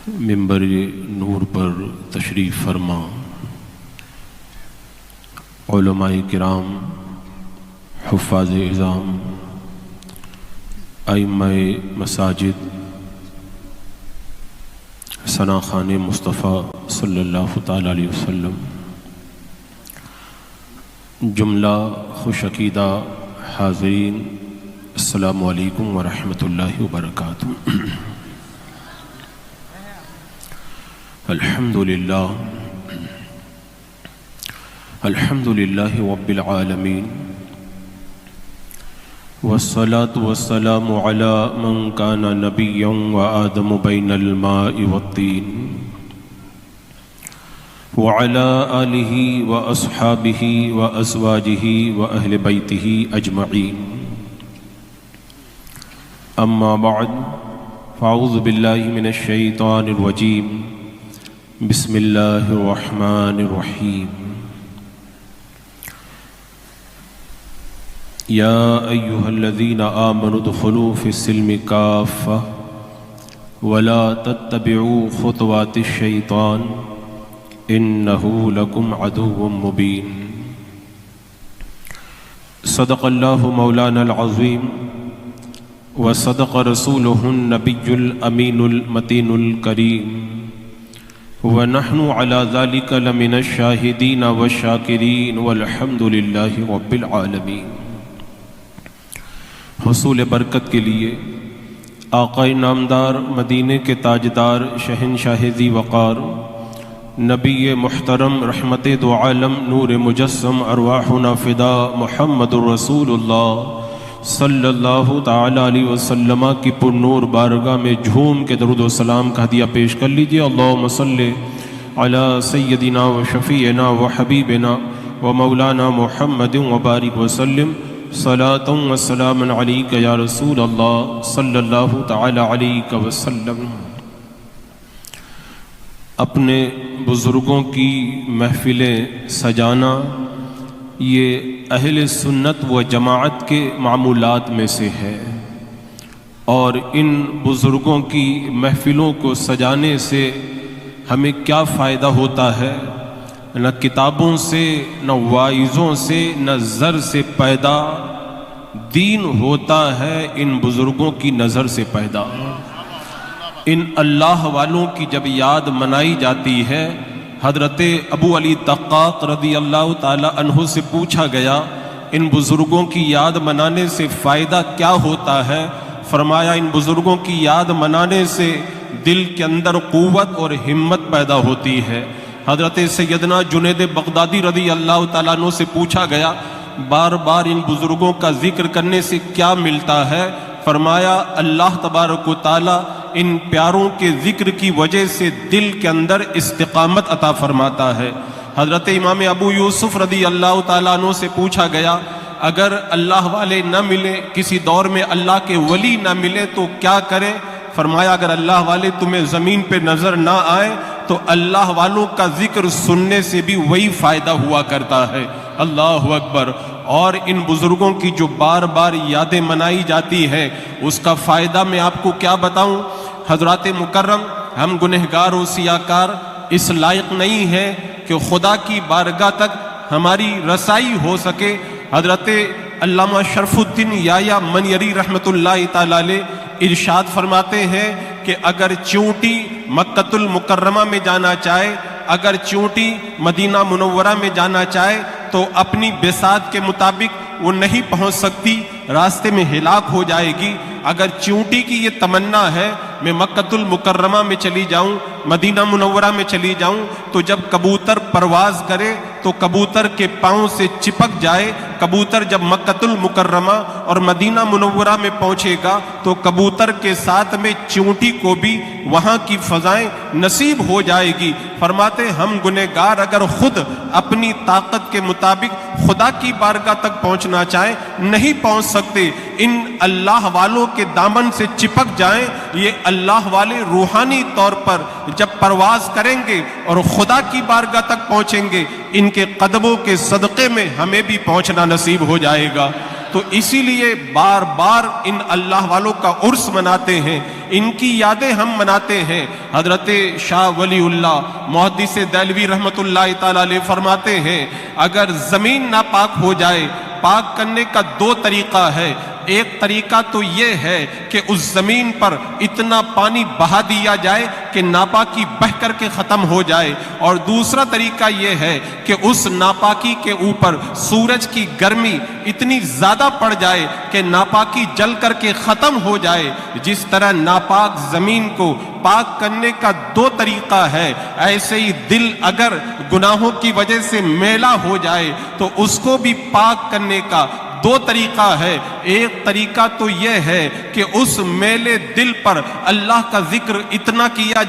منبر نور پر تشریف فرما علماء کرام، حفاظ اعظام، ائمہ مساجد، ثنا خوان مصطفیٰ صلی اللہ تعالی علیہ وسلم، جملہ خوش عقیدہ حاضرین، السلام علیکم ورحمۃ اللہ وبرکاتہ۔ الحمدللہ رب العالمین، والصلاة والسلام على من كان نبيا وآدم بين الماء والطين، وعلى آله وأصحابه وأزواجه وأهل بيته أجمعين، أما بعد، فأعوذ بالله من الشيطان الرجيم، بسم اللہ الرحمن الرحیم۔ یا ایہا الذین آمنوا ادخلوا فی السلم کافہ ولا تتبعوا خطوات الشیطان انہ لکم عدو مبین۔ صدق اللہ مولانا العظیم وصدق رسولہ النبی الامین المتین الکریم، وَنَحْنُ عَلَى ذَلِكَ لَمِنَ الشَّاهِدِينَ وَالشَّاكِرِينَ وَالْحَمْدُ لِلَّهِ رَبِّ الْعَالَمِينَ۔ حصول برکت کے لیے آقا نامدار، مدینے کے تاجدار، شہنشاہ ذی وقار، نبی محترم، رحمت دو عالم، نور مجسم، ارواحنا فدا، محمد الرسول اللہ صلی اللہ تعالی علیہ وسلم کی پر نور بارگاہ میں جھوم کے درود و سلام کا ہدیہ پیش کر لیجئے۔ اللہم صلی علی سیدنا و شفیعنا و حبیبنا و مولانا محمد وبارک وسلم، صلاۃ و سلام علیک یا رسول اللہ صلی اللہ تعالی علیہ وسلم۔ اپنے بزرگوں کی محفلیں سجانا یہ اہل سنت و جماعت کے معمولات میں سے ہے، اور ان بزرگوں کی محفلوں کو سجانے سے ہمیں کیا فائدہ ہوتا ہے؟ نہ کتابوں سے، نہ واعظوں سے، نہ زر سے پیدا دین ہوتا ہے، ان بزرگوں کی نظر سے پیدا۔ ان اللہ والوں کی جب یاد منائی جاتی ہے، حضرت ابو علی دقاق رضی اللہ تعالی عنہ سے پوچھا گیا ان بزرگوں کی یاد منانے سے فائدہ کیا ہوتا ہے؟ فرمایا ان بزرگوں کی یاد منانے سے دل کے اندر قوت اور ہمت پیدا ہوتی ہے۔ حضرت سیدنا جنید بغدادی رضی اللہ تعالیٰ عنہ سے پوچھا گیا بار بار ان بزرگوں کا ذکر کرنے سے کیا ملتا ہے؟ فرمایا اللہ تبارک و تعالی ان پیاروں کے ذکر کی وجہ سے دل کے اندر استقامت عطا فرماتا ہے۔ حضرت امام ابو یوسف رضی اللہ تعالیٰ عنہ سے پوچھا گیا اگر اللہ والے نہ ملے، کسی دور میں اللہ کے ولی نہ ملے تو کیا کریں؟ فرمایا اگر اللہ والے تمہیں زمین پہ نظر نہ آئے تو اللہ والوں کا ذکر سننے سے بھی وہی فائدہ ہوا کرتا ہے۔ اللہ اکبر۔ اور ان بزرگوں کی جو بار بار یادیں منائی جاتی ہیں اس کا فائدہ میں آپ کو کیا بتاؤں؟ حضرات مکرم، ہم گنہگار و سیاکار اس لائق نہیں ہیں کہ خدا کی بارگاہ تک ہماری رسائی ہو سکے۔ حضرت علامہ شرف الدین یحییٰ منیری رحمۃ اللہ تعالی علیہ ارشاد فرماتے ہیں کہ اگر چونٹی مکۃ المکرمہ میں جانا چاہے، اگر چونٹی مدینہ منورہ میں جانا چاہے تو اپنی بساط کے مطابق وہ نہیں پہنچ سکتی، راستے میں ہلاک ہو جائے گی۔ اگر چونٹی کی یہ تمنا ہے میں مکۃ المکرمہ میں چلی جاؤں، مدینہ منورہ میں چلی جاؤں، تو جب کبوتر پرواز کرے تو کبوتر کے پاؤں سے چپک جائے۔ کبوتر جب مکۃ المکرمہ اور مدینہ منورہ میں پہنچے گا تو کبوتر کے ساتھ میں چونٹی کو بھی وہاں کی فضائیں نصیب ہو جائے گی۔ فرماتے ہم گنہگار اگر خود اپنی طاقت کے مطابق خدا کی بارگاہ تک پہنچنا چاہیں نہیں پہنچ سکتے۔ ان اللہ والوں کے دامن سے چپک جائیں۔ یہ اللہ والے روحانی طور پر جب پرواز کریں گے اور خدا کی بارگاہ تک پہنچیں گے، ان کے قدموں کے صدقے میں ہمیں بھی پہنچنا نصیب ہو جائے گا۔ تو اسی لیے بار بار ان اللہ والوں کا عرس مناتے ہیں، ان کی یادیں ہم مناتے ہیں۔ حضرت شاہ ولی اللہ محدث دہلوی رحمۃ اللہ تعالی علیہ فرماتے ہیں اگر زمین ناپاک ہو جائے، پاک کرنے کا دو طریقہ ہے۔ ایک طریقہ تو یہ ہے کہ اس زمین پر اتنا پانی بہا دیا جائے کہ ناپاکی بہہ کر کے ختم ہو جائے، اور دوسرا طریقہ یہ ہے کہ اس ناپاکی کے اوپر سورج کی گرمی اتنی زیادہ پڑ جائے کہ ناپاکی جل کر کے ختم ہو جائے۔ جس طرح ناپاک زمین کو پاک کرنے کا دو طریقہ ہے، ایسے ہی دل اگر گناہوں کی وجہ سے میلا ہو جائے تو اس کو بھی پاک کرنے کا دو طریقہ ہے۔ ایک طریقہ تو یہ ہے کہ اس میلے دل پر اللہ کا ذکر اتنا کیا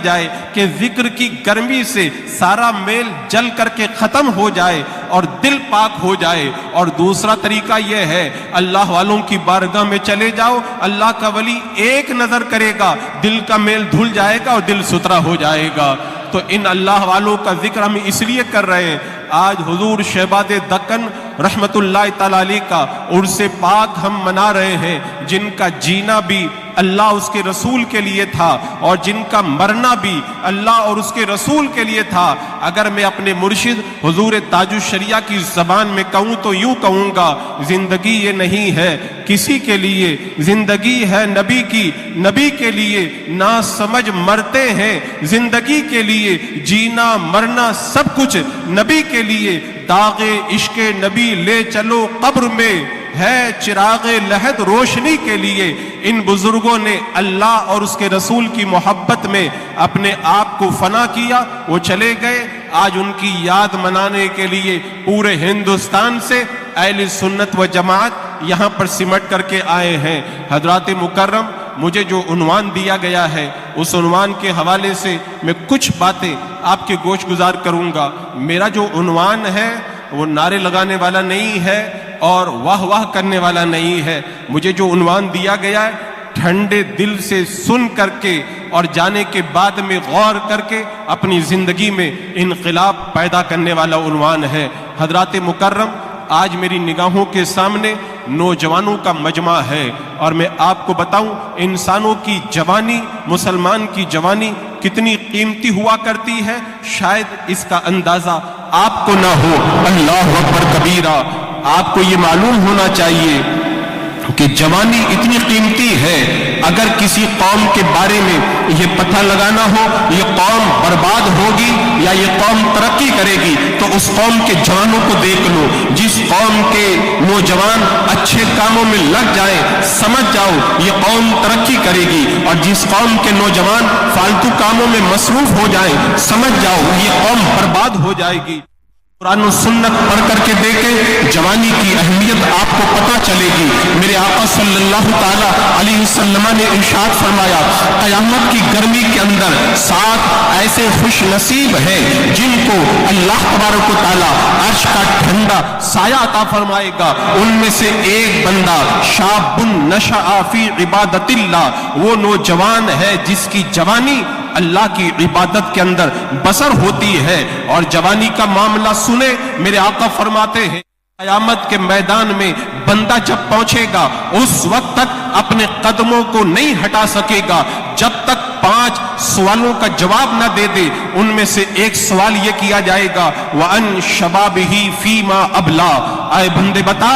جائے کہ ذکر کی گرمی سے سارا میل جل کر کے ختم ہو جائے اور دل پاک ہو جائے۔ اور دوسرا طریقہ یہ ہے اللہ والوں کی بارگاہ میں چلے جاؤ، اللہ کا ولی ایک نظر کرے گا، دل کا میل دھل جائے گا اور دل ستھرا ہو جائے گا۔ تو ان اللہ والوں کا ذکر ہم اس لیے کر رہے ہیں۔ آج حضور شہباز دکن رحمت اللہ تعالی علیہ کا عرس پاک ہم منا رہے ہیں، جن کا جینا بھی اللہ اس کے رسول کے لیے تھا اور جن کا مرنا بھی اللہ اور اس کے رسول کے لیے تھا۔ اگر میں اپنے مرشد حضور تاج الشریعہ کی زبان میں کہوں تو یوں کہوں گا، زندگی یہ نہیں ہے کسی کے لیے، زندگی ہے نبی کی، نبی کے لیے نا سمجھ مرتے ہیں، زندگی کے لیے جینا مرنا سب کچھ نبی کے لیے، داغ عشق نبی لے چلو قبر میں، ہے چراغ لحد روشنی کے لیے۔ ان بزرگوں نے اللہ اور اس کے رسول کی محبت میں اپنے آپ کو فنا کیا، وہ چلے گئے۔ آج ان کی یاد منانے کے لیے پورے ہندوستان سے اہل سنت و جماعت یہاں پر سمٹ کر کے آئے ہیں۔ حضرات مکرم، مجھے جو عنوان دیا گیا ہے اس عنوان کے حوالے سے میں کچھ باتیں آپ کے گوش گزار کروں گا۔ میرا جو عنوان ہے وہ نعرے لگانے والا نہیں ہے اور واہ واہ کرنے والا نہیں ہے۔ مجھے جو عنوان دیا گیا ہے ٹھنڈے دل سے سن کر کے اور جانے کے بعد میں غور کر کے اپنی زندگی میں انقلاب پیدا کرنے والا عنوان ہے۔ حضرات مکرم، آج میری نگاہوں کے سامنے نوجوانوں کا مجمع ہے، اور میں آپ کو بتاؤں انسانوں کی جوانی، مسلمان کی جوانی کتنی قیمتی ہوا کرتی ہے، شاید اس کا اندازہ آپ کو نہ ہو۔ اللہ اکبر کبیرہ، آپ کو یہ معلوم ہونا چاہیے کہ جوانی اتنی قیمتی ہے۔ اگر کسی قوم کے بارے میں یہ پتہ لگانا ہو یہ قوم برباد ہوگی یا یہ قوم ترقی کرے گی تو اس قوم کے جوانوں کو دیکھ لو۔ جس قوم کے نوجوان اچھے کاموں میں لگ جائیں سمجھ جاؤ یہ قوم ترقی کرے گی، اور جس قوم کے نوجوان فالتو کاموں میں مصروف ہو جائیں سمجھ جاؤ یہ قوم برباد ہو جائے گی۔ قرآن و سنت پڑھ کر کے دیکھیں، جوانی کی اہمیت آپ کو پتہ چلے گی۔ میرے آقا صلی اللہ تعالی علیہ وسلم نے ارشاد فرمایا، قیامت کی گرمی کے اندر 7 ایسے خوش نصیب ہیں جن کو اللہ تبارک و تعالی عرش کا ٹھنڈا سایہ عطا فرمائے گا۔ ان میں سے ایک بندہ شاب نشأ فی عبادت اللہ، وہ نوجوان ہے جس کی جوانی اللہ کی عبادت کے اندر بسر ہوتی ہے۔ اور جوانی کا معاملہ سنے، میرے آقا فرماتے ہیں قیامت کے میدان میں بندہ جب پہنچے گا اس وقت تک اپنے قدموں کو نہیں ہٹا سکے گا جب تک 5 سوالوں کا جواب نہ دے دے۔ ان میں سے ایک سوال یہ کیا جائے گا، وَأَن شَبَابِهِ فِيمَا أَبْلَى، اے بندے بتا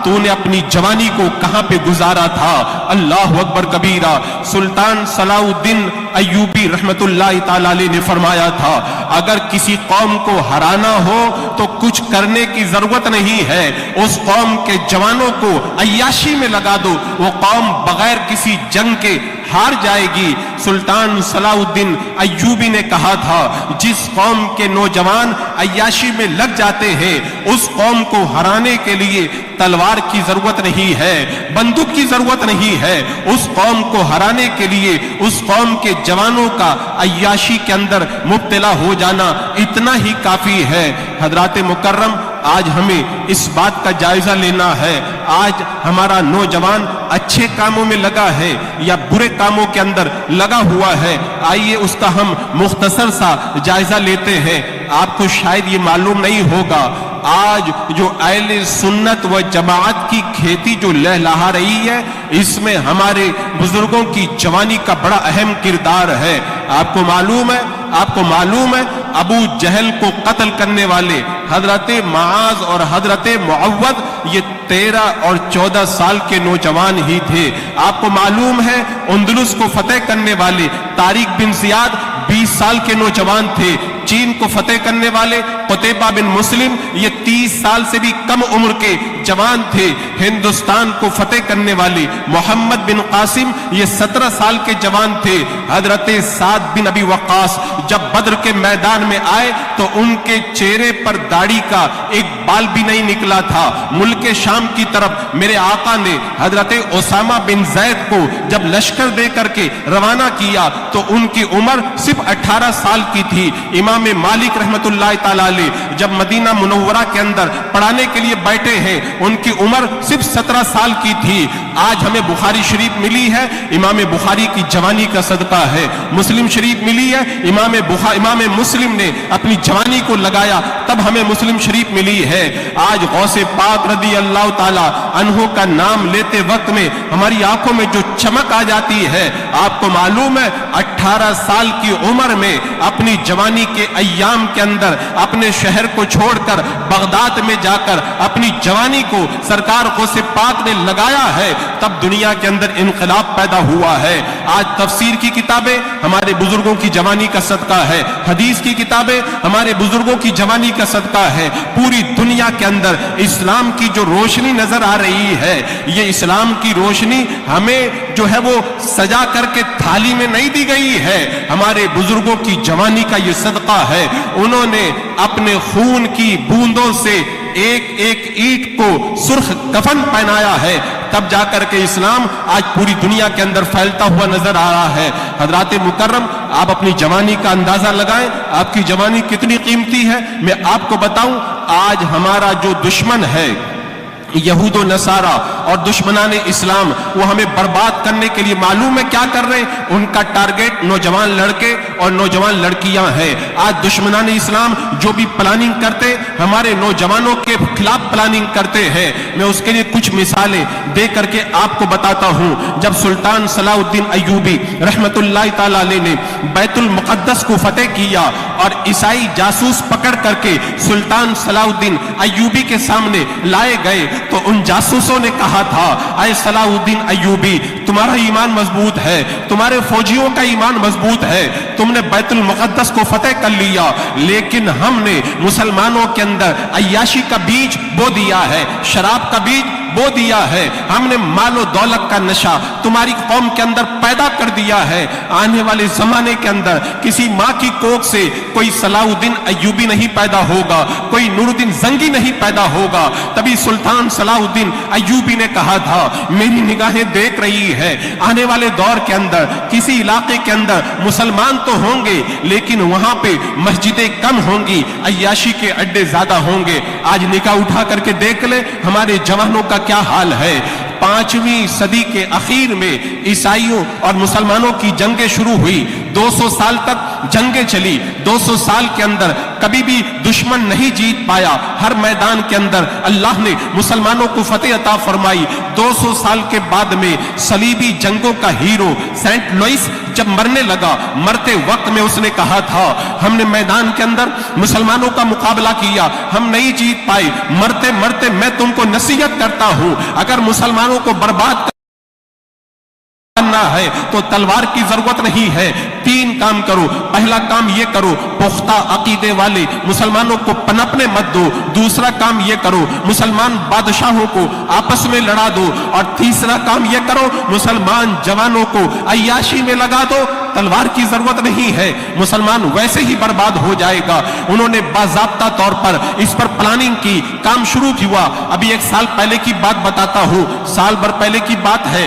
تو نے اپنی جوانی کو کہاں پہ گزارا تھا۔ اللہ اکبر کبیرہ۔ سلطان صلاح الدین ایوبی رحمت اللہ تعالی علیہ نے فرمایا تھا، اگر کسی قوم کو ہرانا ہو تو کچھ کرنے کی ضرورت نہیں ہے، اس قوم کے جوانوں کو عیاشی میں لگا دو، وہ قوم بغیر کسی جنگ کے ہار جائے گی۔ سلطان صلاح الدین ایوبی نے کہا تھا، جس قوم کے نوجوان عیاشی میں لگ جاتے ہیں اس قوم کو ہرانے کے لیے تلوار کی ضرورت نہیں ہے، بندوق کی ضرورت نہیں ہے، اس قوم کو ہرانے کے لیے اس قوم کے جوانوں کا عیاشی کے اندر مبتلا ہو جانا اتنا ہی کافی ہے۔ حضرات مکرم، آج ہمیں اس بات کا جائزہ لینا ہے، آج ہمارا نوجوان اچھے کاموں میں لگا ہے یا برے کاموں کے اندر لگا ہوا ہے۔ آئیے اس کا ہم مختصر سا جائزہ لیتے ہیں۔ آپ کو شاید یہ معلوم نہیں ہوگا، آج جو اہل سنت و جماعت کی کھیتی جو لہلہا رہی ہے، اس میں ہمارے بزرگوں کی جوانی کا بڑا اہم کردار ہے۔ آپ کو معلوم ہے ابو جہل کو قتل کرنے والے حضرت معاذ اور حضرت معوذ یہ 13 اور 14 سال کے نوجوان ہی تھے۔ آپ کو معلوم ہے اندلس کو فتح کرنے والے طارق بن زیاد 20 سال کے نوجوان تھے۔ چین کو فتح کرنے والے قتیبہ بن مسلم یہ 30 سال سے بھی کم عمر کے جوان تھے۔ ہندوستان کو فتح کرنے والے محمد بن قاسم یہ 17 سال کے جوان تھے۔ حضرت سعد بن ابی وقاص جب بدر کے میدان میں آئے تو ان کے چہرے پر داڑھی کا ایک بال بھی نہیں نکلا تھا۔ ملک شام کی طرف میرے آقا نے حضرت اسامہ بن زید کو جب لشکر دے کر کے روانہ کیا تو ان کی عمر صرف 18 سال کی تھی۔ امام مالک رحمت اللہ تعالی علیہ جب مدینہ منورہ کے اندر پڑھانے کے لیے بیٹھے ہیں، ان کی عمر صرف 17 سال کی تھی۔ آج ہمیں بخاری شریف ملی ہے، امام بخاری کی جوانی کا صدقہ ہے۔ مسلم شریف ملی ہے، امام مسلم نے اپنی جوانی کو لگایا تب ہمیں مسلم شریف ملی ہے۔ آج غوث پاک رضی اللہ تعالی عنہ کا نام لیتے وقت میں ہماری آنکھوں میں جو چمک آ جاتی ہے، آپ کو معلوم ہے 18 سال کی عمر میں اپنی جوانی کے ایام کے اندر اپنے شہر کو چھوڑ کر بغداد میں جا کر اپنی جوانی کو سرکار غوث پاک نے لگایا ہے، تب دنیا کے اندر انقلاب پیدا ہوا ہے۔ آج تفسیر کی کتابیں ہمارے بزرگوں کی جوانی کا صدقہ ہے، حدیث کی کتابیں ہمارے بزرگوں کی جوانی کا صدقہ ہے۔ پوری دنیا کے اندر اسلام کی جو روشنی نظر آ رہی ہے، یہ اسلام کی روشنی ہمیں جو ہے وہ سجا کر کے تھالی میں نہیں دی گئی ہے، ہمارے بزرگوں کی جوانی کا یہ صدقہ ہے۔ انہوں نے اپنے خون کی بوندوں سے ایک ایک اینٹ کو سرخ کفن پہنایا ہے، تب جا کر کے اسلام آج پوری دنیا کے اندر پھیلتا ہوا نظر آ رہا ہے۔ حضرات مکرم، آپ اپنی جوانی کا اندازہ لگائیں، آپ کی جوانی کتنی قیمتی ہے۔ میں آپ کو بتاؤں، آج ہمارا جو دشمن ہے یہود و نصارہ اور دشمنان اسلام، وہ ہمیں برباد کرنے کے لیے معلوم ہے کیا کر رہے ہیں؟ ان کا ٹارگٹ نوجوان لڑکے اور نوجوان لڑکیاں ہیں۔ آج دشمنان اسلام جو بھی پلاننگ کرتے ہمارے نوجوانوں کے خلاف پلاننگ کرتے ہیں۔ میں اس کے لیے کچھ مثالیں دے کر کے آپ کو بتاتا ہوں۔ جب سلطان صلاح الدین ایوبی رحمت اللہ تعالی علیہ نے بیت المقدس کو فتح کیا اور عیسائی جاسوس پکڑ کر کے سلطان صلاح الدین ایوبی کے سامنے لائے گئے تو ان جاسوسوں نے کہا تھا، اے صلاح الدین ایوبی، تمہارا ایمان مضبوط ہے، تمہارے فوجیوں کا ایمان مضبوط ہے، تم نے بیت المقدس کو فتح کر لیا، لیکن ہم نے مسلمانوں کے اندر عیاشی کا بیج بو دیا ہے، شراب کا بیج بو دیا ہے، ہم نے مال و دولت کا نشہ تمہاری قوم کے اندر پیدا کر دیا ہے۔ آنے والے زمانے کے اندر کسی ماں کی کوکھ سے کوئی صلاح الدین ایوبی نہیں پیدا ہوگا، کوئی نور الدین زنگی نہیں پیدا ہوگا۔ تبھی سلطان صلاح الدین ایوبی نے کہا تھا، میری نگاہیں دیکھ رہی ہے آنے والے دور کے اندر کسی علاقے کے اندر مسلمان تو ہوں گے لیکن وہاں پہ مسجدیں کم ہوں گی، عیاشی کے اڈے زیادہ ہوں گے۔ آج نکاح اٹھا کر کے دیکھ لے ہمارے جوانوں کا کیا حال ہے۔ 5ویں صدی کے اخیر میں عیسائیوں اور مسلمانوں کی جنگیں شروع ہوئی، 200 سال تک جنگیں چلی، 200 سال کے اندر کبھی بھی دشمن نہیں جیت پایا، ہر میدان کے اندر اللہ نے مسلمانوں کو فتح عطا فرمائی۔ 200 سال کے بعد میں صلیبی جنگوں کا ہیرو سینٹ لوئس جب مرنے لگا، مرتے وقت میں اس نے کہا تھا، ہم نے میدان کے اندر مسلمانوں کا مقابلہ کیا، ہم نہیں جیت پائے، مرتے مرتے میں تم کو نصیحت کرتا ہوں، اگر مسلمانوں کو برباد کرنا ہے تو تلوار کی ضرورت نہیں ہے، 3 کام کرو۔ پہلا کام یہ کرو، پختہ عقیدے والے مسلمانوں کو پنپنے مت دو۔ دوسرا کام یہ کرو، مسلمان بادشاہوں کو آپس میں لڑا دو۔ اور تیسرا کام یہ کرو، مسلمان جوانوں کو عیاشی میں لگا دو۔ تلوار کی ضرورت نہیں ہے، مسلمان ویسے ہی برباد ہو جائے گا۔ انہوں نے باضابطہ طور پر اس پر پلاننگ کی، کام شروع ہوا۔ ابھی 1 سال پہلے کی بات بتاتا ہوں، سال بھر پہلے کی بات ہے،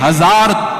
1000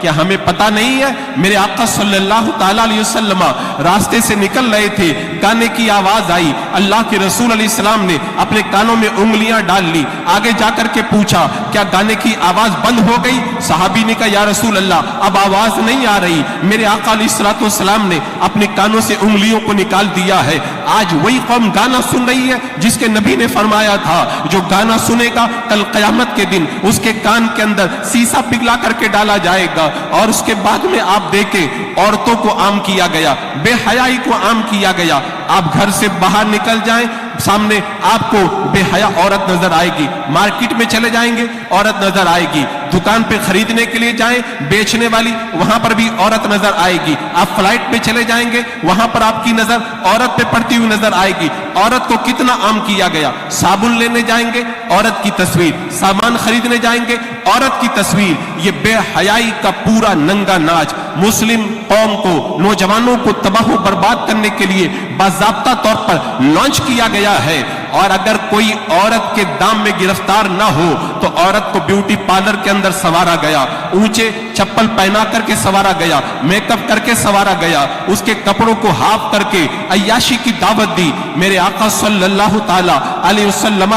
کیا ہمیں پتہ نہیں ہے میرے آقا صلی اللہ تعالیٰ علیہ وسلم راستے سے نکل رہے تھے, گانے کی آواز آئی, اللہ کے رسول علیہ السلام نے اپنے کانوں میں انگلیاں ڈال لی, آگے جا کر کے پوچھا کیا گانے کی آواز بند ہو گئی؟ صحابی نے کہا یا رسول اللہ اب آواز نہیں آ رہی. میرے آقا علیہ الصلوۃ والسلام نے اپنے کانوں سے انگلیوں کو نکال دیا ہے. آج وہی قوم گانا سن رہی ہے جس کے نبی نے فرمایا تھا جو گانا سنے گا کل قیامت کے دن اس کے کان کے اندر سیسا پگھلا کر کے ڈالا جائے گا. اور اس کے بعد میں آپ دیکھیں عورتوں کو عام کیا گیا, بے حیائی کو عام کیا گیا. آپ گھر سے باہر نکل جائیں سامنے آپ کو بے حیا عورت نظر آئے گی, مارکیٹ میں چلے جائیں گے عورت نظر آئے گی, دکان پہ خریدنے کے لیے جائیں بیچنے والی وہاں پر بھی عورت نظر آئے گی, آپ فلائٹ پہ چلے جائیں گے وہاں پر آپ کی نظر عورت پہ پڑتی ہوئی نظر آئے گی. عورت کو کتنا عام کیا گیا, صابن لینے جائیں گے عورت کی تصویر, سامان خریدنے جائیں گے عورت کی تصویر. یہ بے حیائی کا پورا ننگا ناچ مسلم قوم کو, نوجوانوں کو تباہ و برباد کرنے کے لیے باضابطہ طور پر لانچ کیا گیا ہے. اور اگر کوئی عورت کے دام میں گرفتار نہ ہو تو عورت کو بیوٹی پارلر کے اندر سوارا گیا, اونچے چپل پہنا کر کے سوارا گیا, میک اپ کر کے سوارا گیا, اس کے کپڑوں کو ہاف کر کے عیاشی کی دعوت دی. میرے آقا صلی اللہ تعالی علیہ وسلم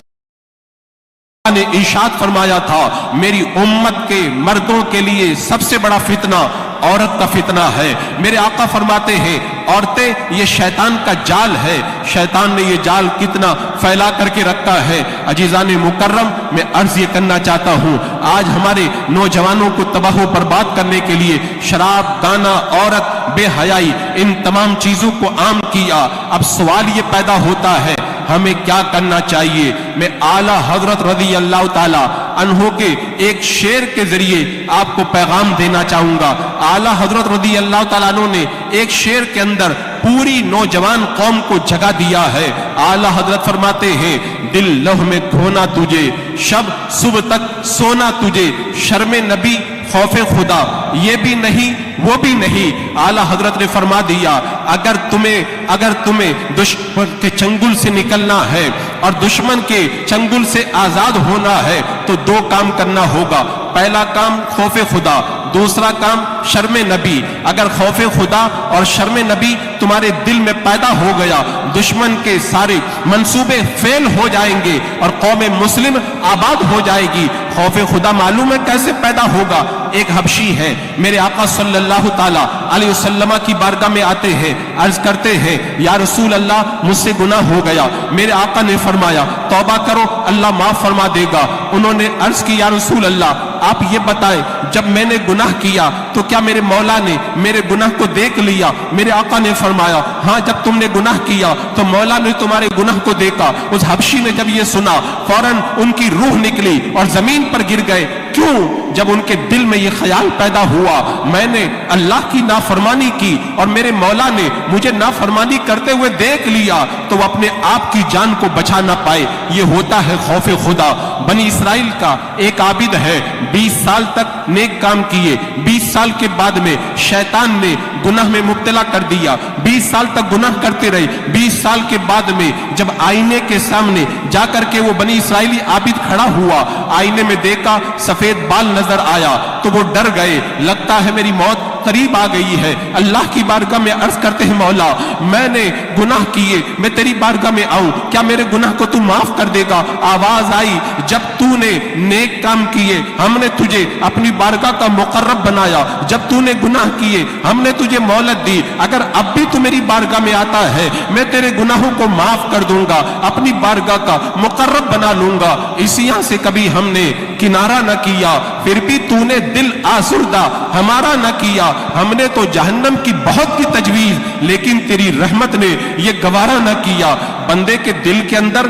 نے ارشاد فرمایا تھا میری امت کے مردوں کے لیے سب سے بڑا فتنہ عورت کا فتنہ ہے. میرے آقا فرماتے ہیں عورتیں یہ شیطان کا جال ہے, شیطان نے یہ جال کتنا پھیلا کر کے رکھا ہے. عزیزان مکرم میں عرض یہ کرنا چاہتا ہوں آج ہمارے نوجوانوں کو تباہ و برباد کرنے کے لیے شراب, گانا, عورت, بے حیائی ان تمام چیزوں کو عام کیا. اب سوال یہ پیدا ہوتا ہے ہمیں کیا کرنا چاہیے؟ میں اعلیٰ حضرت رضی اللہ تعالی عنہ کے ایک شعر کے ذریعے آپ کو پیغام دینا چاہوں گا. اعلیٰ حضرت رضی اللہ تعالیٰ عنہ نے ایک شعر کے اندر پوری نوجوان قوم کو جگہ دیا ہے. اعلیٰ حضرت فرماتے ہیں دل لوح میں کھونا تجھے, شب صبح تک سونا تجھے, شرم نبی خوف خدا یہ بھی نہیں وہ بھی نہیں. اعلیٰ حضرت نے فرما دیا اگر تمہیں دشمن کے چنگل سے نکلنا ہے اور دشمن کے چنگل سے آزاد ہونا ہے تو دو کام کرنا ہوگا. پہلا کام خوف خدا, دوسرا کام شرم نبی. اگر خوف خدا اور شرم نبی تمہارے دل میں پیدا ہو گیا دشمن کے سارے منصوبے فیل ہو جائیں گے اور قوم مسلم آباد ہو جائے گی. خوف خدا معلوم ہے کیسے پیدا ہوگا؟ ایک حبشی ہے میرے آقا صلی اللہ تعالی علیہ وسلم کی بارگاہ میں آتے ہیں, عرض کرتے ہیں یا رسول اللہ مجھ سے گناہ ہو گیا. میرے آقا نے فرمایا توبہ کرو اللہ معاف فرما دے گا. انہوں نے عرض کی یا رسول اللہ آپ یہ بتائیں جب میں نے گناہ کیا تو کیا میرے مولا نے میرے گناہ کو دیکھ لیا؟ میرے آقا نے فرمایا ہاں جب تم نے گناہ کیا تو مولا نے تمہارے گناہ کو دیکھا. اس حبشی نے جب یہ سنا فوراً ان کی روح نکلی اور زمین پر گر گئے. کیوں؟ جب ان کے دل میں یہ خیال پیدا ہوا میں نے اللہ کی نافرمانی کی اور میرے مولا نے مجھے نافرمانی کرتے ہوئے دیکھ لیا تو وہ اپنے آپ کی جان کو بچا نہ پائے. یہ ہوتا ہے خوف خدا. بنی اسرائیل کا ایک عابد ہے 20 سال تک نیک کام کیے, 20 سال کے بعد میں شیطان نے گناہ میں مبتلا کر دیا, 20 سال تک گناہ کرتے رہے. 20 سال کے بعد میں جب آئینے کے سامنے جا کر کے وہ بنی اسرائیلی عابد کھڑا ہوا, آئینے میں دیکھا سفید بال نظر آیا تو وہ ڈر گئے, لگتا ہے میری موت قریب آ گئی ہے. اللہ کی بارگاہ میں عرض کرتے ہیں مولا میں نے گناہ کیے, میں تیری بارگاہ میں آؤں, کیا میرے گناہ کو تو معاف کر دے گا؟ آواز آئی جب تو نے نیک کام کیے ہم نے تجھے اپنی بارگاہ کا مقرب بنایا, جب تو نے گناہ کیے ہم نے تجھے مہلت دی, اگر اب بھی تو میری بارگاہ میں آتا ہے میں تیرے گناہوں کو معاف کر دوں گا, اپنی بارگاہ کا مقرب بنا لوں گا. اسی یہاں سے کبھی ہم نے کنارہ نہ کیا پھر بھی تو نے دل آسردہ ہمارا نہ کیا. ہم نے تو جہنم کی بہت کی تجویز لیکن تیری رحمت نے یہ گوارا نہ کیا. بندے کے دل کے اندر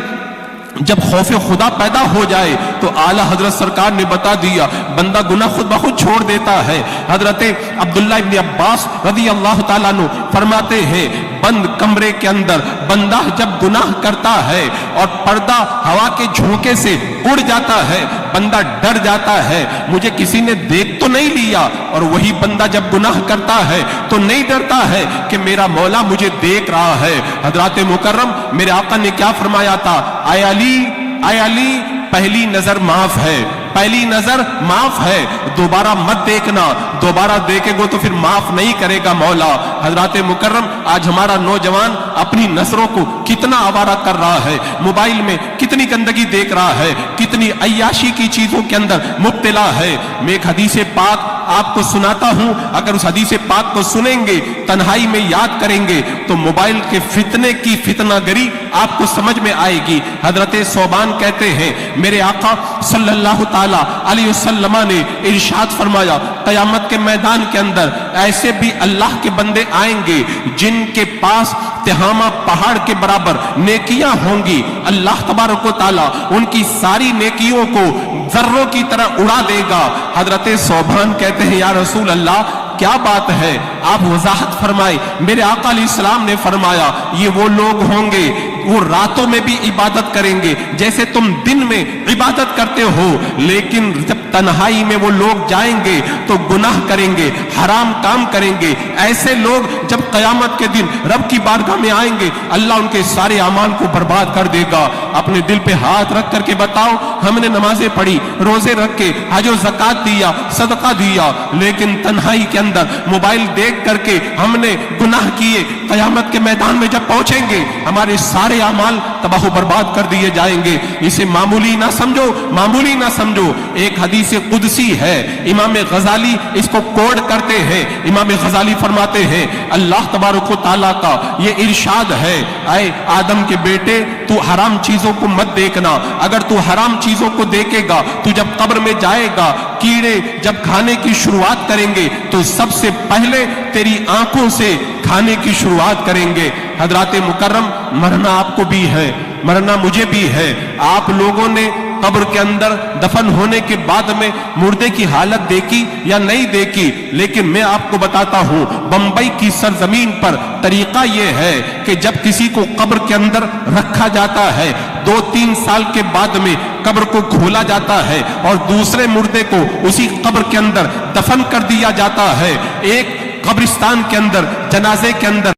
جب خوف خدا پیدا ہو جائے تو اعلیٰ حضرت سرکار نے بتا دیا بندہ گناہ خود بخود چھوڑ دیتا ہے. حضرت عبداللہ ابن عباس رضی اللہ تعالیٰ عنہ فرماتے ہیں بند کمرے کے اندر بندہ جب گناہ کرتا ہے اور پردہ ہوا کے جھونکے سے اڑ جاتا ہے بندہ ڈر جاتا ہے مجھے کسی نے دیکھ تو نہیں لیا, اور وہی بندہ جب گناہ کرتا ہے تو نہیں ڈرتا ہے کہ میرا مولا مجھے دیکھ رہا ہے. حضرات مکرم میرے آقا نے کیا فرمایا تھا؟ اے علی پہلی نظر معاف ہے, پہلی نظر معاف ہے، دوبارہ مت دیکھنا، دوبارہ دیکھے گو تو پھر معاف نہیں کرے گا مولا۔ حضرات مکرم، آج ہمارا نوجوان اپنی نظروں کو کتنا آوارہ کر رہا ہے، موبائل میں کتنی گندگی دیکھ رہا ہے، کتنی عیاشی کی چیزوں کے اندر مبتلا ہے۔ میں ایک حدیث پاک آپ کو سناتا ہوں، اگر اس حدیث پاک کو سنیں گے، تنہائی میں یاد کریں گے تو موبائل کے فتنے کی فتنہ گری آپ کو سمجھ میں آئے گی۔ حضرت ثوبان کہتے ہیں میرے آقا صلی اللہ تعالی علیہ وسلم نے ارشاد فرمایا، قیامت کے میدان کے اندر ایسے بھی اللہ کے بندے آئیں گے جن کے پاس تہامہ پہاڑ کے برابر نیکیاں ہوں گی، اللہ تبارک و تعالی ان کی ساری نیکیوں کو ذروں کی طرح اڑا دے گا۔ حضرت ثوبان کہتے ہیں یا رسول اللہ کیا بات ہے؟ آپ وضاحت فرمائے۔ میرے آقا علیہ السلام نے فرمایا یہ وہ لوگ ہوں گے وہ راتوں میں بھی عبادت کریں گے جیسے تم دن میں عبادت کرتے ہو، لیکن جب تنہائی میں وہ لوگ جائیں گے تو گناہ کریں گے، حرام کام کریں گے۔ ایسے لوگ جب قیامت کے دن رب کی بارگاہ میں آئیں گے، اللہ ان کے سارے اعمال کو برباد کر دے گا۔ اپنے دل پہ ہاتھ رکھ کر کے بتاؤ، ہم نے نمازیں پڑھی، روزے رکھ کے حج و زکات دیا، صدقہ دیا، لیکن تنہائی کے اندر موبائل دیکھ کر کے ہم نے گناہ کیے، قیامت کے میدان میں جب پہنچیں گے ہمارے سارے اعمال تباہ و برباد کر دیے جائیں گے۔ اسے معمولی نہ سمجھو، معمولی نہ سمجھو۔ ایک حدیث قدسی ہے، امام غزالی اس کو کوڈ کرتے ہیں۔ امام غزالی فرماتے ہیں اللہ تبارک و تعالیٰ کا یہ ارشاد ہے، اے آدم کے بیٹے تو حرام چیزوں کو مت دیکھنا، اگر تو حرام چیزوں کو دیکھے گا تو جب قبر میں جائے گا کیڑے جب کھانے کی شروعات کریں گے تو سب سے پہلے تیری آنکھوں سے کھانے کی شروعات کریں گے۔ حضرات مکرم، مرنا آپ کو بھی ہے، مرنا مجھے بھی ہے۔ آپ لوگوں نے قبر کے اندر دفن ہونے کے بعد میں مردے کی حالت دیکھی یا نہیں دیکھی، لیکن میں آپ کو بتاتا ہوں بمبئی کی سرزمین پر طریقہ یہ ہے کہ جب کسی کو قبر کے اندر رکھا جاتا ہے 2-3 سال کے بعد میں قبر کو کھولا جاتا ہے اور دوسرے مردے کو اسی قبر کے اندر دفن کر دیا جاتا ہے۔ ایک قبرستان کے اندر جنازے کے اندر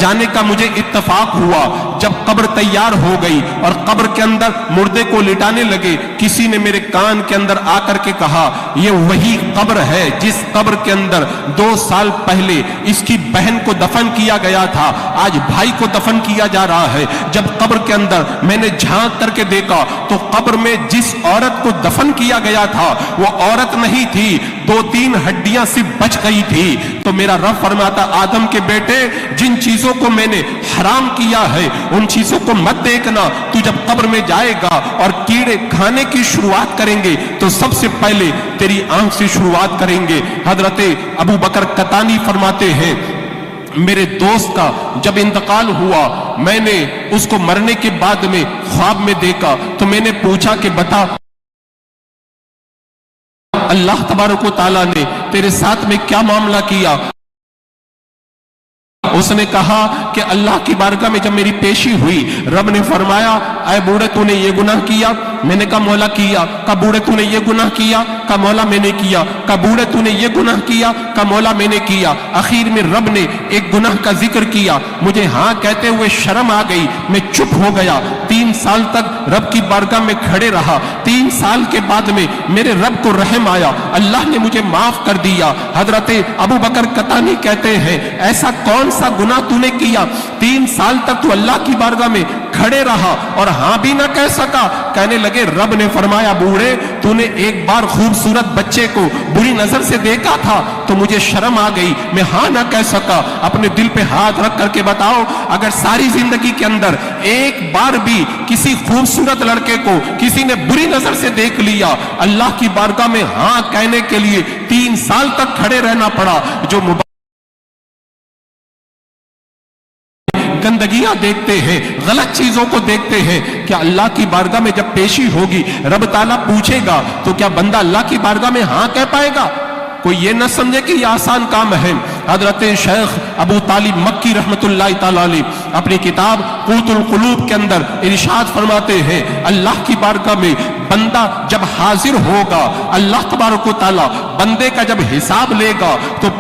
جانے کا مجھے اتفاق ہوا، جب قبر تیار ہو گئی اور قبر کے اندر مردے کو لٹانے لگے، کسی نے میرے کان کے اندر آ کر کے کہا یہ وہی قبر ہے جس قبر کے اندر 2 سال پہلے اس کی بہن کو دفن کیا گیا تھا، آج بھائی کو دفن کیا جا رہا ہے۔ جب قبر کے اندر میں نے جھانک کر کے دیکھا تو قبر میں جس عورت کو دفن کیا گیا تھا وہ عورت نہیں تھی، 2-3 ہڈیاں صرف بچ گئی تھی۔ تو میرا رب فرماتا آدم کے بیٹے جن چیزوں کو میں نے حرام کیا ہے ان چیزوں کو مت دیکھنا، تو جب قبر میں جائے گا اور کیڑے کھانے کی شروعات کریں گے تو سب سے پہلے تیری آنکھ سے شروعات کریں گے۔ حضرت ابو بکر قطانی فرماتے ہیں میرے دوست کا جب انتقال ہوا میں نے اس کو مرنے کے بعد میں خواب میں دیکھا تو میں نے پوچھا کہ بتا اللہ تبارک و تعالیٰ نے تیرے ساتھ میں کیا معاملہ کیا؟ اس نے کہا کہ اللہ کی بارگاہ میں جب میری پیشی ہوئی رب نے فرمایا اے بوڑھے تو نے یہ گناہ کیا؟ میں نے کہا مولا کیا۔ کہا بوڑھے تو نے یہ گناہ کیا؟ کہا مولا میں نے کیا۔ کہا بوڑھے تو نے یہ گناہ کیا؟ کہا مولا میں نے کیا۔ آخر میں رب نے ایک گناہ کا ذکر کیا، مجھے ہاں کہتے ہوئے شرم آ گئی، میں چپ ہو گیا۔ 3 سال تک رب کی بارگاہ میں کھڑے رہا، 3 سال کے بعد میں میرے رب کو رحم آیا، اللہ نے مجھے معاف کر دیا۔ حضرت ابو بکر قطانی کہتے ہیں ایسا کون سا گناہ تو نے کیا 3 سال تک تو اللہ کی بارگاہ میں کھڑے رہا اور ہاں بھی نہ کہہ سکا؟ کہنے لگے رب نے فرمایا بوڑھے تو نے ایک بار خوبصورت بچے کو بری نظر سے دیکھا تھا تو مجھے شرم آ گئی، میں ہاں نہ کہہ سکا۔ اپنے دل پہ ہاتھ رکھ کر کے بتاؤ اگر ساری زندگی کے اندر ایک بار بھی کسی خوبصورت لڑکے کو کسی نے بری نظر سے دیکھ لیا، اللہ کی بارگاہ میں ہاں کہنے کے لیے 3 سال تک کھڑے رہنا پڑا۔ جو گندگیاں دیکھتے ہیں، غلط چیزوں کو دیکھتے ہیں، کیا اللہ کی بارگاہ میں جب پیشی ہوگی رب تعالیٰ پوچھے گا تو کیا بندہ اللہ کی بارگاہ میں ہاں کہہ پائے گا؟ کوئی یہ نہ سمجھے کہ یہ آسان کام ہے۔ حضرت شیخ ابو طالب مکی رحمت اللہ تعالیٰ علیہ اپنی کتاب قوت القلوب کے اندر ارشاد فرماتے ہیں اللہ کی بارگاہ میں بندہ جب حاضر ہوگا، اللہ تبارک و تعالیٰ بندے کا جب حساب لے گا تو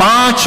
5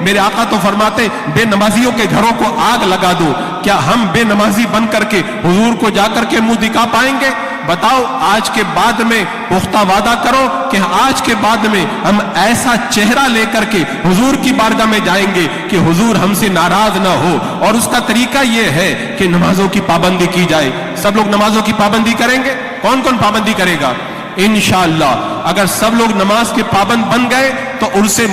میرے آقا تو فرماتے بے نمازیوں کے گھروں کو آگ لگا دو۔ کیا ہم بے نمازی بن کر کے حضور کو جا کر کے منہ دکھا پائیں گے؟ بتاؤ آج کے بعد میں پختہ وعدہ کرو کہ آج کے بعد میں ہم ایسا چہرہ لے کر کے حضور کی بارگاہ میں جائیں گے کہ حضور ہم سے ناراض نہ ہو۔ اور اس کا طریقہ یہ ہے کہ نمازوں کی پابندی کی جائے۔ سب لوگ نمازوں کی پابندی کریں گے؟ کون کون پابندی کرے گا؟ انشاءاللہ اگر سب لوگ نماز کے پابند بن گئے تو ان سے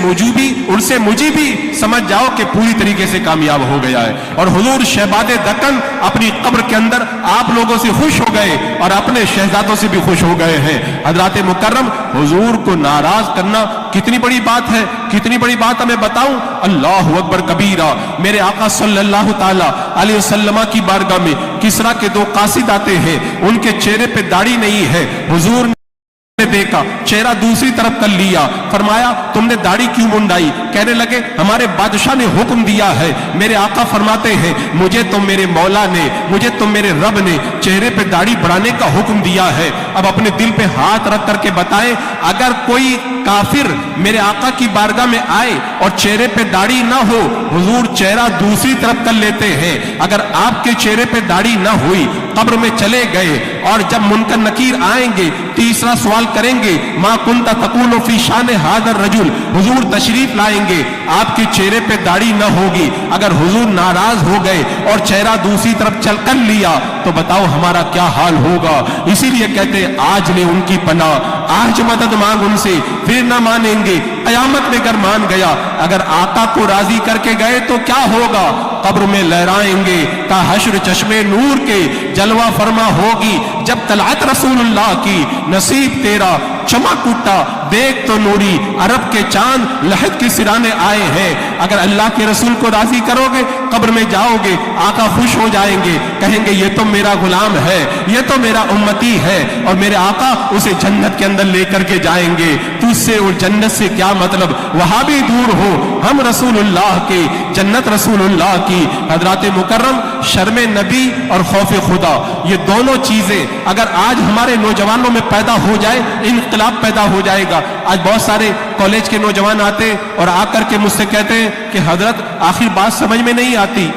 مجھے بھی سمجھ جاؤ کہ پوری طریقے سے کامیاب ہو گیا ہے۔ اور حضور شہباد دکن اپنی قبر کے اندر آپ لوگوں سے خوش ہو گئے اور اپنے شہزادوں سے بھی خوش ہو گئے ہیں۔ حضرات مکرم، حضور کو ناراض کرنا کتنی بڑی بات ہے، کتنی بڑی بات ہمیں بتاؤں۔ اللہ اکبر کبیرہ، میرے آقا صلی اللہ تعالی علیہ وسلم کی بارگاہ میں کسرا کے دو قاصد آتے ہیں، ان کے چہرے پہ داڑھی نہیں ہے۔ حضور نے دیکھا، چہرہ دوسری طرف کر لیا، فرمایا تم نے داڑھی کیوں منڈائی؟ کہنے لگے ہمارے بادشاہ نے حکم دیا ہے۔ میرے آقا فرماتے ہیں مجھے تو میرے مولا نے، مجھے تو میرے رب نے چہرے پہ داڑھی بڑھانے کا حکم دیا ہے۔ اب اپنے دل پہ ہاتھ رکھ کر کے بتائیں، اگر کوئی کافر میرے آقا کی بارگاہ میں آئے اور چہرے پہ داڑھی نہ ہو، حضور چہرہ دوسری طرف کر لیتے ہیں۔ اگر آپ کے چہرے پہ داڑھی نہ ہوئی، قبر میں چلے گئے اور جب منکر نکیر آئیں گے تیسرا سوال کریں گے، ما کنت تقول فی شان ھذا الرجل، حضور تشریف لائیں گے، آپ کے چہرے پہ داڑھی نہ ہوگی۔ اگر حضور ناراض ہو گئے اور چہرہ دوسری طرف چل کر لیا تو بتاؤ ہمارا کیا حال ہوگا۔ اسی لیے کہتے ہیں آج لے ان کی پناہ، آج مدد مانگ ان سے، پھر نہ مانیں گے قیامت میں گر مان گیا۔ اگر آقا کو راضی کر کے گئے تو کیا ہوگا؟ قبر میں لہرائیں گے تا حشر چشمے نور کے، جلوہ فرما ہوگی جب طلعت رسول اللہ کی، نصیب تیرا چمک اٹھا دیکھ تو نوری، عرب کے چاند لحد کے سرانے آئے ہیں۔ اگر اللہ کے رسول کو راضی کرو گے قبر میں جاؤ گے، آقا خوش ہو جائیں گے، کہیں گے یہ تو میرا غلام ہے، یہ تو میرا امتی ہے، اور میرے آقا اسے جنت کے اندر لے کر کے جائیں گے۔ تجھ سے اور جنت سے کیا مطلب، وہاں بھی دور ہو، ہم رسول اللہ کے، جنت رسول اللہ کی۔ حضرات مکرم، شرم نبی اور خوف خدا، یہ دونوں چیزیں اگر آج ہمارے نوجوانوں میں پیدا ہو جائے انقلاب پیدا ہو جائے گا۔ آج بہت سارے کالج کے نوجوان آتے اور آ کر کے مجھ سے کہتے ہیں کہ حضرت آخر بات سمجھ میں نہیں آتی،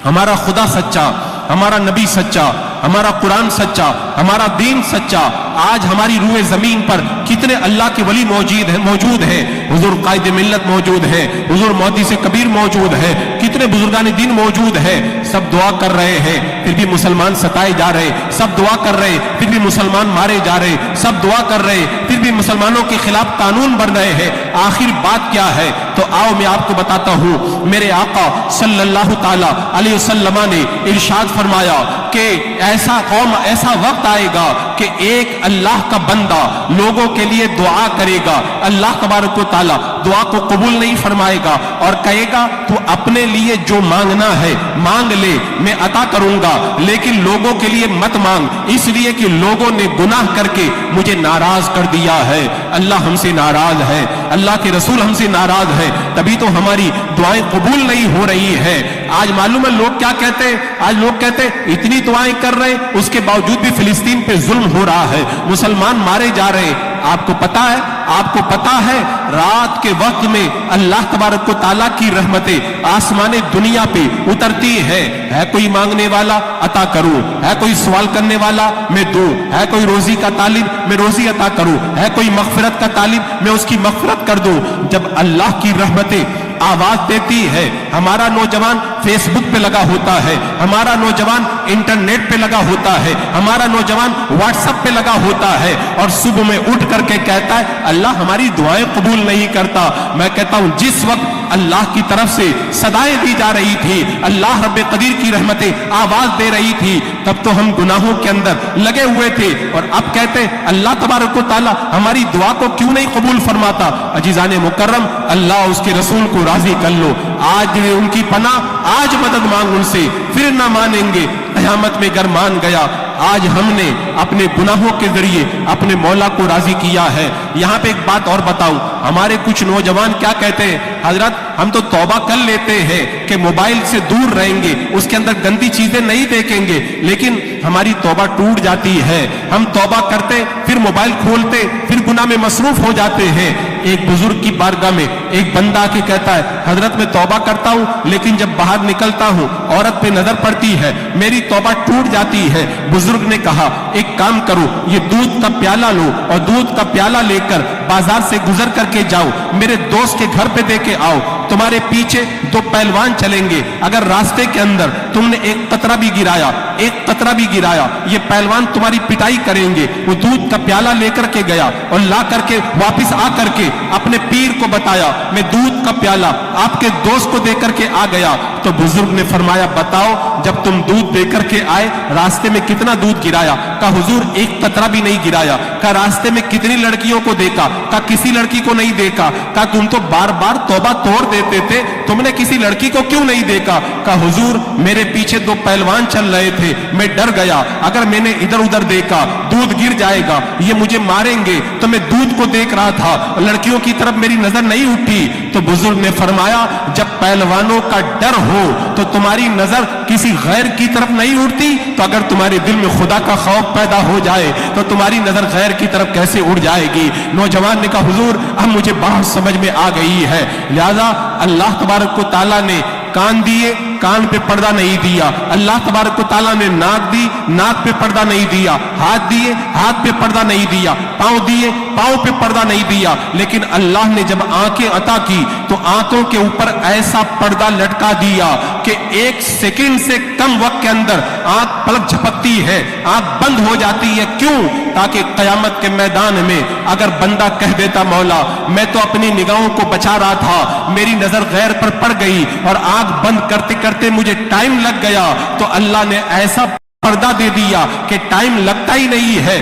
ہمارا خدا سچا، ہمارا نبی سچا، ہمارا قرآن سچا، ہمارا دین سچا، آج ہماری روئے زمین پر کتنے اللہ کے ولی موجود ہیں، حضور قائد ملت موجود ہے، حضور مہدی سے کبیر موجود ہے، کتنے بزرگان دین موجود ہے، سب دعا کر رہے ہیں پھر بھی مسلمان ستائے جا رہے، سب دعا کر رہے پھر بھی مسلمان مارے جا رہے، سب دعا کر رہے پھر بھی مسلمانوں کے خلاف قانون بن رہے ہیں۔ آخر بات کیا ہے؟ تو آؤ میں آپ کو بتاتا ہوں۔ میرے آقا صلی اللہ تعالی علیہ وسلم نے ارشاد فرمایا کہ ایسا قوم، ایسا وقت آئے گا کہ ایک اللہ کا بندہ لوگوں کے لیے دعا کرے گا، اللہ تبارک و تعالی دعا کو قبول نہیں فرمائے گا اور کہے گا تو اپنے لیے جو مانگنا ہے مانگ لے، میں عطا کروں گا، لیکن لوگوں کے لیے مت مانگ، اس لیے کہ لوگوں نے گناہ کر کے مجھے ناراض کر دیا ہے۔ اللہ ہم سے ناراض ہے، اللہ کے رسول ہم سے ناراض ہے، تبھی تو ہماری دعائیں قبول نہیں ہو رہی ہے۔ آج معلوم ہے لوگ کیا کہتے ہیں؟ آج لوگ کہتے ہیں اتنی دعائیں کر رہے ہیں اس کے باوجود بھی فلسطین پہ ظلم ہو رہا ہے، مسلمان مارے جا رہے ہیں۔ آپ کو پتا ہے، آپ کو پتا ہے رات کے وقت میں اللہ تبارک و تعالیٰ کی رحمتیں آسمان دنیا پہ اترتی ہے کوئی مانگنے والا عطا کروں، ہے کوئی سوال کرنے والا میں دوں، ہے کوئی روزی کا طالب میں روزی عطا کروں، ہے کوئی مغفرت کا طالب میں اس کی مغفرت کر دوں۔ جب اللہ کی رحمتیں آواز دیتی ہے، ہمارا نوجوان فیس بک پہ لگا ہوتا ہے، ہمارا نوجوان انٹرنیٹ پہ لگا ہوتا ہے، ہمارا نوجوان واٹس ایپ پہ لگا ہوتا ہے اور صبح میں اٹھ کر کے کہتا ہے اللہ ہماری دعائیں قبول نہیں کرتا۔ میں کہتا ہوں جس وقت اللہ کی طرف سے صدائیں دی جا رہی تھی، اللہ رب قدیر کی رحمتیں آواز دے رہی تھی، تب تو ہم گناہوں کے اندر لگے ہوئے تھے، اور اب کہتے اللہ تبارک و تعالی ہماری دعا کو کیوں نہیں قبول فرماتا۔ عزیزان مکرم، اللہ اس کے رسول کو راضی کر لو، آج ان کی پناہ، آج مدد مانگ ان سے، پھر نہ مانیں گے قیامت میں گر مان گیا۔ آج ہم نے اپنے گناہوں کے ذریعے اپنے مولا کو راضی کیا ہے۔ یہاں پہ ایک بات اور بتاؤں، ہمارے کچھ نوجوان کیا کہتے ہیں، حضرت ہم تو توبہ کر لیتے ہیں کہ موبائل سے دور رہیں گے، اس کے اندر گندی چیزیں نہیں دیکھیں گے، لیکن ہماری توبہ ٹوٹ جاتی ہے، ہم توبہ کرتے پھر موبائل کھولتے پھر گناہ میں مصروف ہو جاتے ہیں۔ ایک بزرگ کی بارگاہ میں ایک بندہ آ کے کہتا ہے، حضرت میں توبہ کرتا ہوں لیکن جب باہر نکلتا ہوں عورت پہ نظر پڑتی ہے، میری توبہ ٹوٹ جاتی ہے۔ بزرگ نے کہا ایک کام کرو، یہ دودھ کا پیالہ لو اور دودھ کا پیالہ لے کر بازار سے گزر کر کے جاؤ، میرے دوست کے گھر پہ دے کے آؤ، تمہارے پیچھے دو پہلوان چلیں گے، اگر راستے کے اندر تم نے ایک قطرہ بھی گرایا یہ پہلوان تمہاری پٹائی کریں گے۔ وہ دودھ کا پیالہ لے کر کے گیا اور لا کر کے واپس آ کر کے اپنے پیر کو بتایا، میں دودھ کا پیالہ آپ کے دوست کو دے کر کے آ گیا۔ تو بزرگ نے فرمایا بتاؤ جب تم دودھ دے کر کے آئے راستے میں کتنا دودھ گرایا؟ کہا حضور ایک قطرہ بھی نہیں گرایا۔ کہا راستے میں کتنی لڑکیوں کو دیکھا؟ کہا کسی لڑکی کو نہیں دیکھا۔ کہا تم تو بار بار توبہ توڑ دیتے تھے، تم نے کسی لڑکی کو کیوں نہیں دیکھا؟ کہا حضور میرے پیچھے دو پہلوان چل رہے تھے، میں ڈر گیا، اگر میں نے ادھر ادھر دیکھا دودھ گر جائے گا، یہ مجھے ماریں گے، تو میں دودھ کو دیکھ رہا تھا، لڑکیوں کی طرف میری نظر نہیں اٹھی۔ تو بزرگ نے فرمایا جب پہلوانوں کا ڈر ہو تو تمہاری نظر کسی غیر کی طرف نہیں اٹھتی، تو اگر تمہارے دل میں خدا کا خوف پیدا ہو جائے تو تمہاری نظر غیر کی طرف کیسے اڑ جائے گی؟ نوجوان نے کہا حضور اب مجھے بات سمجھ میں آ گئی ہے، لہذا اللہ تبارک و تعالیٰ نے کان دیے، کان پہ پردہ نہیں دیا، اللہ تبارک و تعالیٰ نے ناک دی، ناک پہ پردہ نہیں دیا، ہاتھ دیے، ہاتھ پہ پردہ نہیں دیا، پاؤں دیے، پاؤں پہ پردہ نہیں دیا، لیکن اللہ نے جب آنکھیں عطا کی تو آنکھوں کے اوپر ایسا پردہ لٹکا دیا کہ ایک سیکنڈ سے کم وقت کے اندر آنکھ پلک جھپکتی ہے، آنکھ بند ہو جاتی ہے۔ کیوں؟ تاکہ قیامت کے میدان میں اگر بندہ کہہ دیتا مولا میں تو اپنی نگاہوں کو بچا رہا تھا، میری نظر غیر پر پڑ گئی اور آنکھ بند کرتے کرتے مجھے ٹائم لگ گیا، تو اللہ نے ایسا پردہ دے دیا کہ ٹائم لگتا ہی نہیں ہے،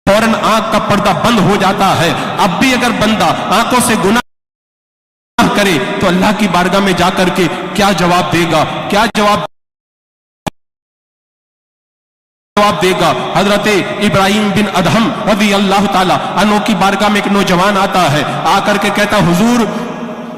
فوراً آنکھ کا پردہ بند ہو جاتا ہے۔ اب بھی اگر بندہ آنکھوں سے گناہ کرے تو اللہ کی بارگاہ میں جا کر کے کیا جواب دے گا؟ کیا جواب دے گا؟ حضرت ابراہیم بن ادہم رضی اللہ تعالیٰ عنہ کی بارگاہ میں ایک نوجوان آتا ہے، آ کر کے کہتا حضور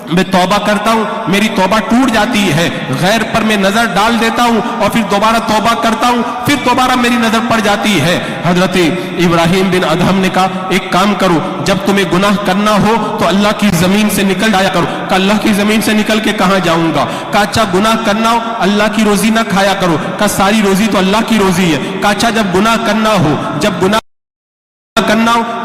میں توبہ کرتا ہوں، میری توبہ ٹوٹ جاتی ہے، غیر پر میں نظر ڈال دیتا ہوں اور پھر دوبارہ توبہ کرتا ہوں، پھر دوبارہ میری نظر پڑ جاتی ہے۔ حضرت ابراہیم بن ادہم نے کہا ایک کام کرو، جب تمہیں گناہ کرنا ہو تو اللہ کی زمین سے نکل جایا کرو۔ کہا اللہ کی زمین سے نکل کے کہاں جاؤں گا؟ کہا اچھا گناہ کرنا ہو اللہ کی روزی نہ کھایا کرو۔ کہا ساری روزی تو اللہ کی روزی ہے۔ کہا اچھا جب گناہ کرنا ہو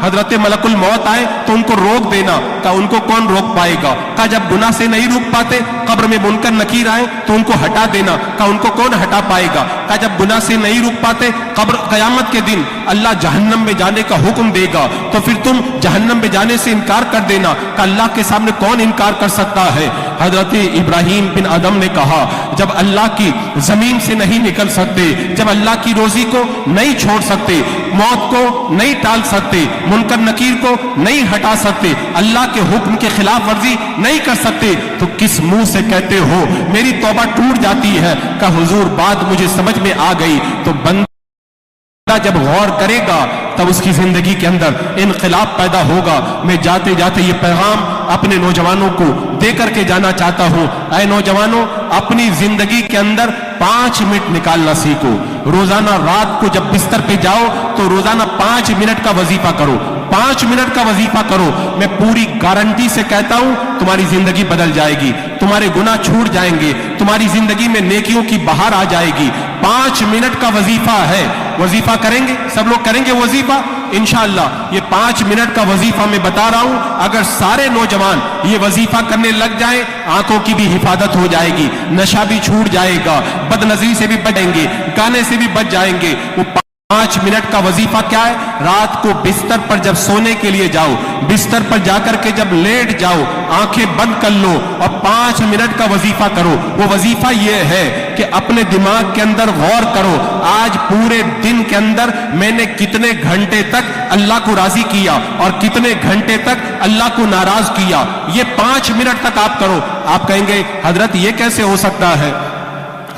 حضرت ملک الموت آئے تو ان کو روک دینا۔ کہا ان کو کون روک پائے گا؟ کہا جب گناہ سے نہیں روک پاتے قبر میں منکر نکیر آئے تو ان کو ہٹا دینا۔ کہا ان کو کون ہٹا پائے گا؟ کہا جب گناہ سے نہیں روک پاتے قبر قیامت کے دن اللہ جہنم میں جانے کا حکم دے گا تو پھر تم جہنم میں جانے سے انکار کر دینا۔ کہا اللہ کے سامنے کون انکار کر سکتا ہے؟ حضرت ابراہیم بن ادم نے کہا جب اللہ کی زمین سے نہیں نکل سکتے، جب اللہ کی روزی کو نہیں چھوڑ سکتے، موت کو نہیں ٹال سکتے، منکر نکیر کو نہیں ہٹا سکتے، اللہ کے حکم کے خلاف ورزی نہیں کر سکتے، تو کس منہ سے کہتے ہو میری توبہ ٹوٹ جاتی ہے؟ کہ حضور بات مجھے سمجھ میں آ گئی۔ تو بندہ جب غور کرے گا تب اس کی زندگی کے اندر انقلاب پیدا ہوگا۔ میں جاتے جاتے یہ پیغام اپنے نوجوانوں کو دے کر کے جانا چاہتا ہوں، اے نوجوانوں اپنی زندگی کے اندر 5 منٹ نکالنا سیکھو۔ روزانہ رات کو جب بستر پہ جاؤ تو روزانہ 5 منٹ کا وظیفہ کرو، 5 منٹ کا وظیفہ کرو۔ میں پوری گارنٹی سے کہتا ہوں تمہاری زندگی بدل جائے گی، تمہارے گناہ چھوٹ جائیں گے، تمہاری زندگی میں نیکیوں کی بہار آ جائے گی۔ 5 منٹ کا وظیفہ ہے، وظیفہ کریں گے؟ سب لوگ کریں گے وظیفہ انشاءاللہ؟ یہ 5 منٹ کا وظیفہ میں بتا رہا ہوں، اگر سارے نوجوان یہ وظیفہ کرنے لگ جائیں آنکھوں کی بھی حفاظت ہو جائے گی، نشہ بھی چھوٹ جائے گا، بد نظری سے بھی بچیں گے، گانے سے بھی بچ جائیں گے۔ وہ 5 منٹ کا وظیفہ کیا ہے؟ رات کو بستر پر جب سونے کے لیے جاؤ، بستر پر جا کر کے جب لیٹ جاؤ آنکھیں بند کر لو اور 5 منٹ کا وظیفہ کرو۔ وہ وظیفہ یہ ہے کہ اپنے دماغ کے اندر غور کرو آج پورے دن کے اندر میں نے کتنے گھنٹے تک اللہ کو راضی کیا اور کتنے گھنٹے تک اللہ کو ناراض کیا۔ یہ 5 منٹ تک آپ کرو۔ آپ کہیں گے حضرت یہ کیسے ہو سکتا ہے؟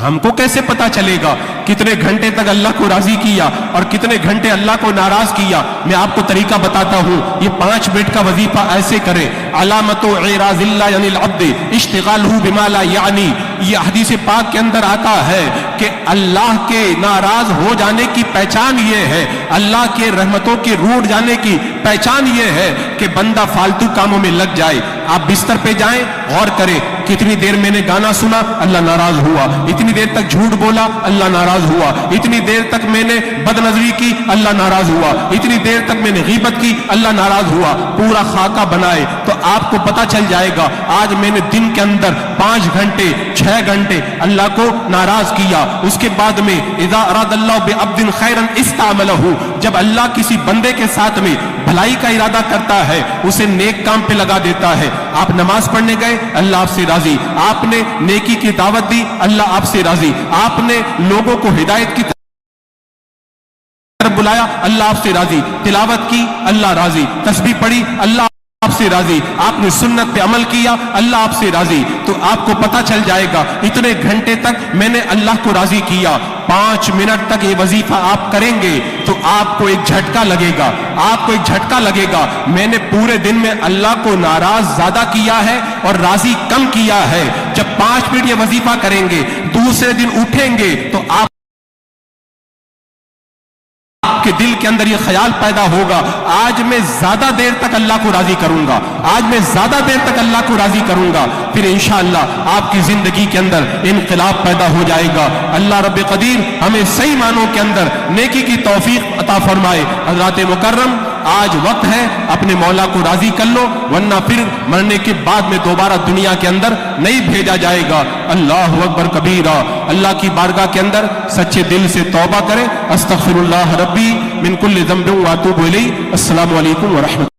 ہم کو کیسے پتا چلے گا؟ کتنے گھنٹے تک اللہ کو راضی کیا اور کتنے گھنٹے اللہ کو ناراض کیا. میں آپ کو طریقہ بتاتا ہوں. یہ 5 منٹ کا وظیفہ ایسے کریں. علامت اعراض اللہ یعنی العبد اشتغالہ بما لا یعنی. یہ حدیث پاک کے اندر آتا ہے کہ اللہ کے ناراض ہو جانے کی پہچان یہ ہے, اللہ کے رحمتوں کے روٹ جانے کی پہچان یہ ہے کہ بندہ فالتو کاموں میں لگ جائے. آپ بستر پہ جائیں, غور کریں کتنی دیر میں نے گانا سنا, اللہ ناراض ہوا. اتنی دیر تک جھوٹ بولا, اللہ ناراض ہوا. اتنی دیر تک میں نے بد نظری کی, اللہ ناراض ہوا. اتنی دیر تک میں نے غیبت کی, اللہ ناراض ہوا. پورا خاکہ بنائے تو آپ کو پتہ چل جائے گا آج میں نے دن کے اندر 5 گھنٹے 6 گھنٹے اللہ کو ناراض کیا. اس کے بعد میں اذا اراد اللہ بعبد خیرا استعملہ, جب اللہ کسی بندے کے ساتھ میں بھلائی کا ارادہ کرتا ہے اسے نیک کام پہ لگا دیتا ہے. آپ نماز پڑھنے گئے, اللہ آپ سے راضی. آپ نے نیکی کی دعوت دی, اللہ آپ سے راضی. آپ نے لوگوں کو ہدایت کی طرف بلایا, اللہ آپ سے راضی. تلاوت کی, اللہ راضی. تسبیح پڑھی, اللہ آپ سے راضی. آپ نے سنت پہ عمل کیا, اللہ آپ سے راضی. تو آپ کو پتہ چل جائے گا اتنے گھنٹے تک میں نے اللہ کو راضی کیا. 5 منٹ تک یہ وظیفہ آپ کریں گے تو آپ کو ایک جھٹکا لگے گا. آپ کو ایک جھٹکا لگے گا میں نے پورے دن میں اللہ کو ناراض زیادہ کیا ہے اور راضی کم کیا ہے. جب 5 منٹ یہ وظیفہ کریں گے, دوسرے دن اٹھیں گے تو آپ کے دل کے اندر یہ خیال پیدا ہوگا آج میں زیادہ دیر تک اللہ کو راضی کروں گا, آج میں زیادہ دیر تک اللہ کو راضی کروں گا. پھر انشاءاللہ آپ کی زندگی کے اندر انقلاب پیدا ہو جائے گا. اللہ رب قدیر ہمیں صحیح معنوں کے اندر نیکی کی توفیق عطا فرمائے. حضرات مکرم, آج وقت ہے اپنے مولا کو راضی کر لو, ورنہ پھر مرنے کے بعد میں دوبارہ دنیا کے اندر نہیں بھیجا جائے گا. اللہ اکبر کبیرہ. اللہ کی بارگاہ کے اندر سچے دل سے توبہ کریں. استغفر اللہ ربی من کل ذنب واتوب الیہ. السلام علیکم ورحمۃ